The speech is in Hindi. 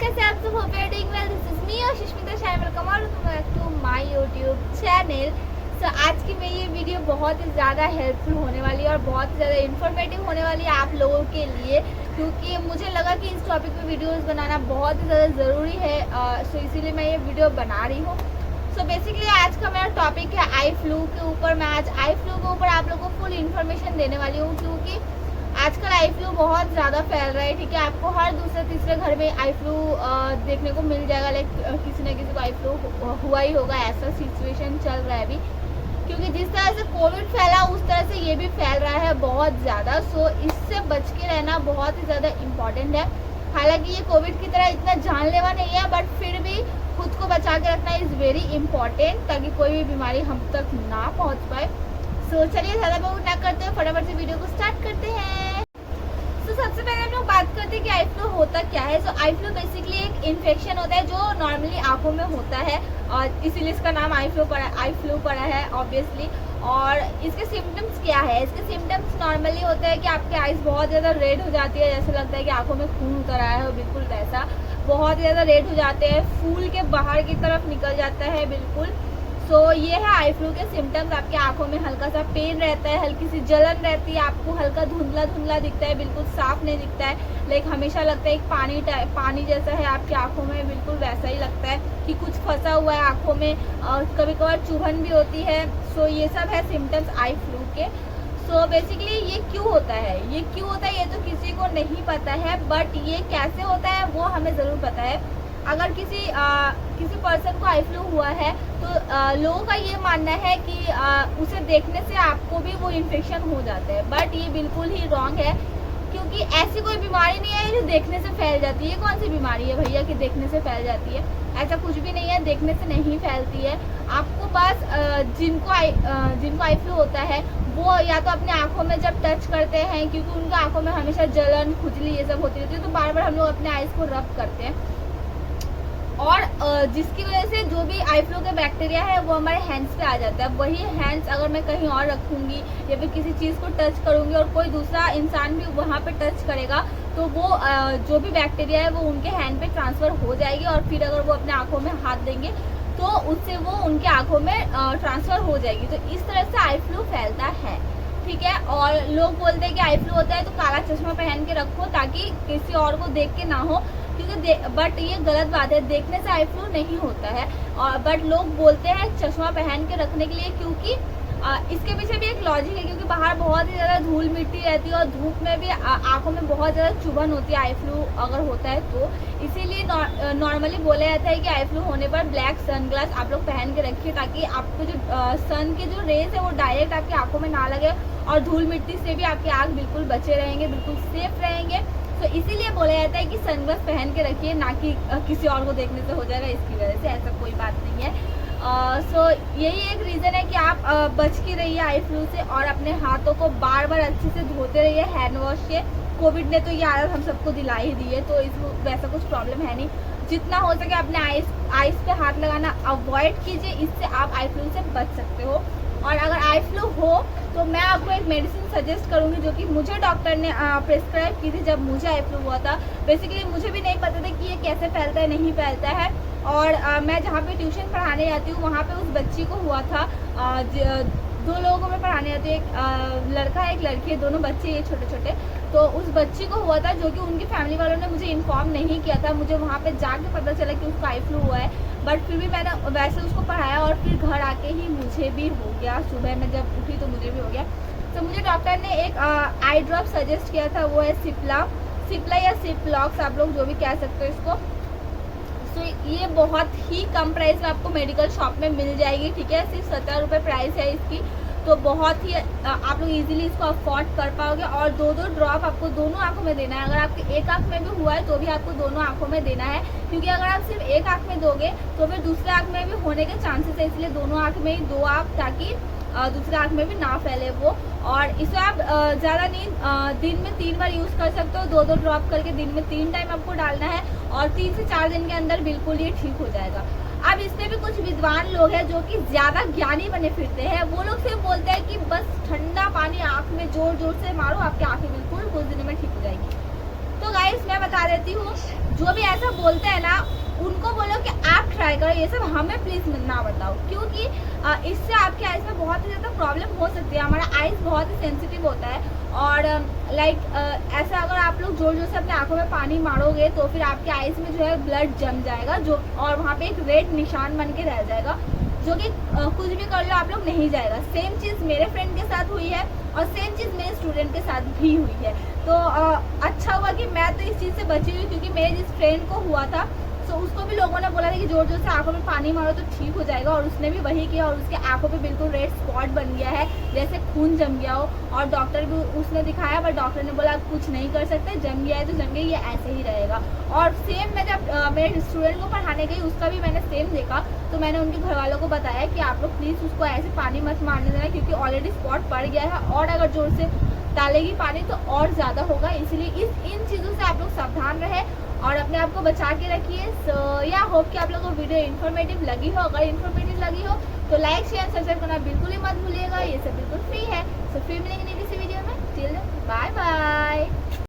कैसे आप सब hope you are doing well. This is me और Sushmita Shah. Welcome to my YouTube channel. So आज की मेरी ये वीडियो बहुत ही ज़्यादा हेल्पफुल होने वाली है और बहुत ही ज़्यादा इन्फॉर्मेटिव होने वाली है आप लोगों के लिए, क्योंकि मुझे लगा कि इस टॉपिक पे वीडियोस बनाना बहुत ही ज़्यादा ज़रूरी है। सो इसीलिए मैं ये वीडियो बना रही हूँ। सो बेसिकली आज का मेरा टॉपिक है आई फ्लू के ऊपर। मैं आज आई फ्लू के ऊपर आप लोगों को फुल इन्फॉर्मेशन देने वाली हूँ, क्योंकि आजकल आई फ्लू बहुत ज़्यादा फैल रहा है। ठीक है, आपको हर दूसरे तीसरे घर में आई फ्लू देखने को मिल जाएगा। लाइक किसी न किसी को आई फ्लू हुआ ही होगा, ऐसा सिचुएशन चल रहा है अभी। क्योंकि जिस तरह से कोविड फैला उस तरह से ये भी फैल रहा है बहुत ज़्यादा। सो इससे बच के रहना बहुत ही ज़्यादा इम्पॉर्टेंट है। हालांकि ये कोविड की तरह इतना जानलेवा नहीं है, बट फिर भी खुद को बचा के रखना इज़ वेरी इंपॉर्टेंट, ताकि कोई भी बीमारी हम तक ना पहुँच पाए। सो चलिए ज़्यादा बहुत ना करते हैं, फटाफट से वीडियो को स्टार्ट करते हैं। तो सबसे पहले हम लोग बात करते हैं कि आई फ्लू होता क्या है। सो आई फ्लू बेसिकली एक इन्फेक्शन होता है जो नॉर्मली आंखों में होता है, और इसीलिए इसका नाम आई फ्लू पड़ा है ऑब्वियसली। और इसके सिम्टम्स क्या है? इसके सिम्टम्स नॉर्मली होते हैं कि आपकी आइज बहुत ज़्यादा रेड हो जाती है, जैसे लगता है कि आंखों में खून उतर आया है, बिल्कुल वैसा बहुत ही ज़्यादा रेड हो जाते हैं, फूल के बाहर की तरफ निकल जाता है बिल्कुल। सो ये है आई फ्लू के सिम्टम्स। आपकी आंखों में हल्का सा पेन रहता है, हल्की सी जलन रहती है, आपको हल्का धुंधला धुंधला दिखता है, बिल्कुल साफ नहीं दिखता है। लाइक हमेशा लगता है एक पानी जैसा है आपकी आंखों में, बिल्कुल वैसा ही लगता है कि कुछ फंसा हुआ है आंखों में, और कभी कभार चुभन भी होती है। सो ये सब है सिम्टम्स आई फ्लू के। सो बेसिकली ये क्यों होता है, ये तो किसी को नहीं पता है, बट ये कैसे होता है वो हमें ज़रूर पता है। अगर किसी पर्सन को आई फ्लू हुआ है तो लोगों का ये मानना है कि उसे देखने से आपको भी वो इन्फेक्शन हो जाता है, बट ये बिल्कुल ही रॉन्ग है। क्योंकि ऐसी कोई बीमारी नहीं है जो देखने से फैल जाती है। कौन सी बीमारी है भैया कि देखने से फैल जाती है? ऐसा कुछ भी नहीं है, देखने से नहीं फैलती है। आपको बस जिनको आई फ्लू होता है वो या तो अपने आंखों में जब टच करते हैं, क्योंकि उनके आंखों में हमेशा जलन खुजली ये सब होती रहती है, तो बार बार हम लोग अपने आइज को रब करते हैं, और जिसकी वजह से जो भी आई फ्लू के बैक्टीरिया है वो हमारे हैंड्स पे आ जाता है। वही हैंड्स अगर मैं कहीं और रखूंगी या फिर किसी चीज़ को टच करूंगी और कोई दूसरा इंसान भी वहाँ पे टच करेगा, तो वो जो भी बैक्टीरिया है वो उनके हैंड पे ट्रांसफ़र हो जाएगी, और फिर अगर वो अपने आँखों में हाथ देंगे तो उससे वो उनके आँखों में ट्रांसफ़र हो जाएगी। तो इस तरह से आई फ्लू फैलता है। ठीक है, और लोग बोलते हैं कि आई फ्लू होता है तो काला चश्मा पहन के रखो ताकि किसी और को देख के ना हो, क्योंकि बट ये गलत बात है। देखने से आई फ्लू नहीं होता है, और बट लोग बोलते हैं चश्मा पहन के रखने के लिए, क्योंकि इसके पीछे भी एक लॉजिक है। क्योंकि बाहर बहुत ही ज़्यादा धूल मिट्टी रहती है और धूप में भी आंखों में बहुत ज़्यादा चुभन होती है आई फ्लू अगर होता है तो। इसीलिए नॉर्मली बोला जाता है कि आई फ्लू होने पर ब्लैक सनग्लास आप लोग पहन के रखिए, ताकि आपको जो सन के जो रेज है वो डायरेक्ट आपकी आंखों में ना लगे, और धूल मिट्टी से भी आपकी आँख बिल्कुल बचे रहेंगे, बिल्कुल सेफ रहेंगे। तो इसीलिए बोला जाता है कि सनग्लास पहन के रखिए, ना कि किसी और को देखने से हो जाएगा इसकी वजह से, ऐसा कोई बात नहीं है। सो यही एक रीज़न है कि आप बच के रहिए आई फ्लू से, और अपने हाथों को बार बार अच्छे से धोते रहिए हैंड वॉश से। कोविड ने तो ये आदत हम सबको दिला ही दी है, तो इसमें वैसा कुछ प्रॉब्लम है नहीं। जितना हो सके अपने आइस पे हाथ लगाना अवॉइड कीजिए, इससे आप आई फ्लू से बच सकते हो। और अगर आई फ्लू हो तो मैं आपको एक मेडिसिन सजेस्ट करूंगी जो कि मुझे डॉक्टर ने प्रिस्क्राइब की थी जब मुझे आई फ्लू हुआ था। बेसिकली मुझे भी नहीं पता था कि ये कैसे फैलता है, नहीं फैलता है। और मैं जहाँ पे ट्यूशन पढ़ाने जाती हूँ वहाँ पे उस बच्ची को हुआ था। दो लोगों को मैं पढ़ाने जाती हूँ, एक लड़का एक लड़की, दोनों बच्चे ये छोटे छोटे। तो उस बच्ची को हुआ था, जो कि उनकी फैमिली वालों ने मुझे इन्फॉर्म नहीं किया था। मुझे वहाँ पे जाके पता चला कि उसको आई फ्लू हुआ है, बट फिर भी मैंने वैसे उसको पढ़ाया, और फिर घर आके ही मुझे भी हो गया। सुबह में जब उठी तो मुझे भी हो गया। तो मुझे डॉक्टर ने एक आई ड्रॉप सजेस्ट किया था, वो है सिप्ला या सिप्लॉक्स, आप लोग जो भी कह सकते हो इसको। तो ये बहुत ही कम प्राइस में आपको मेडिकल शॉप में मिल जाएगी। ठीक है, सिर्फ 70 रुपये प्राइस है इसकी, तो बहुत ही आप लोग इजीली इसको अफोर्ड कर पाओगे। और 2-2 ड्रॉप आपको दोनों आंखों में देना है। अगर आपके एक आंख में भी हुआ है तो भी आपको दोनों आंखों में देना है, क्योंकि अगर आप सिर्फ एक आंख में दोगे तो फिर दूसरे आंख में भी होने के चांसेस है, इसलिए दोनों आंख में ही दो आप, ताकि दूसरे आंख में भी ना फैले वो। और इसे आप ज़्यादा नहीं, दिन में 3 बार यूज़ कर सकते हो। 2-2 ड्रॉप करके दिन में 3 टाइम आपको डालना है, और 3 से 4 दिन के अंदर बिल्कुल ये ठीक हो जाएगा। अब इसमें भी कुछ विद्वान लोग हैं जो कि ज़्यादा ज्ञानी बने फिरते हैं। वो लोग सिर्फ बोलते हैं कि बस ठंडा पानी आँख में जोर जोर से मारो, आपकी आँखें बिल्कुल कुछ दिनों में ठीक हो जाएगी। तो गाइस मैं बता देती हूँ, जो भी ऐसा बोलते हैं ना उनको बोलो कि आप ट्राई करो, ये सब हमें प्लीज ना बताओ, क्योंकि इससे आपके आईज में बहुत ही ज़्यादा प्रॉब्लम हो सकती है। हमारा आईज बहुत ही सेंसिटिव होता है और ऐसा अगर आप लोग जोर जोर से अपने आंखों में पानी मारोगे तो फिर आपके आईज में जो है ब्लड जम जाएगा, जो और वहाँ पे एक रेड निशान बन के रह जाएगा, जो कि कुछ भी कर लो आप लोग नहीं जाएगा। सेम चीज़ मेरे फ्रेंड के साथ हुई है और सेम चीज़ मेरे स्टूडेंट के साथ भी हुई है। तो अच्छा हुआ कि मैं तो इस चीज़ से बची हुई, क्योंकि मेरे जिस फ्रेंड को हुआ था तो उसको भी लोगों ने बोला था कि जोर जोर से आंखों में पानी मारो तो ठीक हो जाएगा, और उसने भी वही किया और उसके आंखों पे बिल्कुल रेड स्पॉट बन गया है, जैसे खून जम गया हो। और डॉक्टर भी उसने दिखाया, पर डॉक्टर ने बोला कुछ नहीं कर सकते, जम गया है तो जम गया, ये ऐसे ही रहेगा। और सेम मैं जब मेरे स्टूडेंट को पढ़ाने गई उसका भी मैंने सेम देखा, तो मैंने उनके घर वालों को बताया कि आप लोग प्लीज़ उसको ऐसे पानी मत मारने देना, क्योंकि ऑलरेडी स्पॉट पड़ गया है और अगर जोर से डालेगी पानी तो और ज़्यादा होगा। इसलिए इन चीज़ों से आप लोग सावधान रहे और अपने आप को बचा के रखिए। सो या होप कि आप लोगों को वीडियो इन्फॉर्मेटिव लगी हो। अगर इन्फॉर्मेटिव लगी हो तो लाइक शेयर सब्सक्राइब करना बिल्कुल ही मत भूलिएगा, ये सब बिल्कुल फ्री है।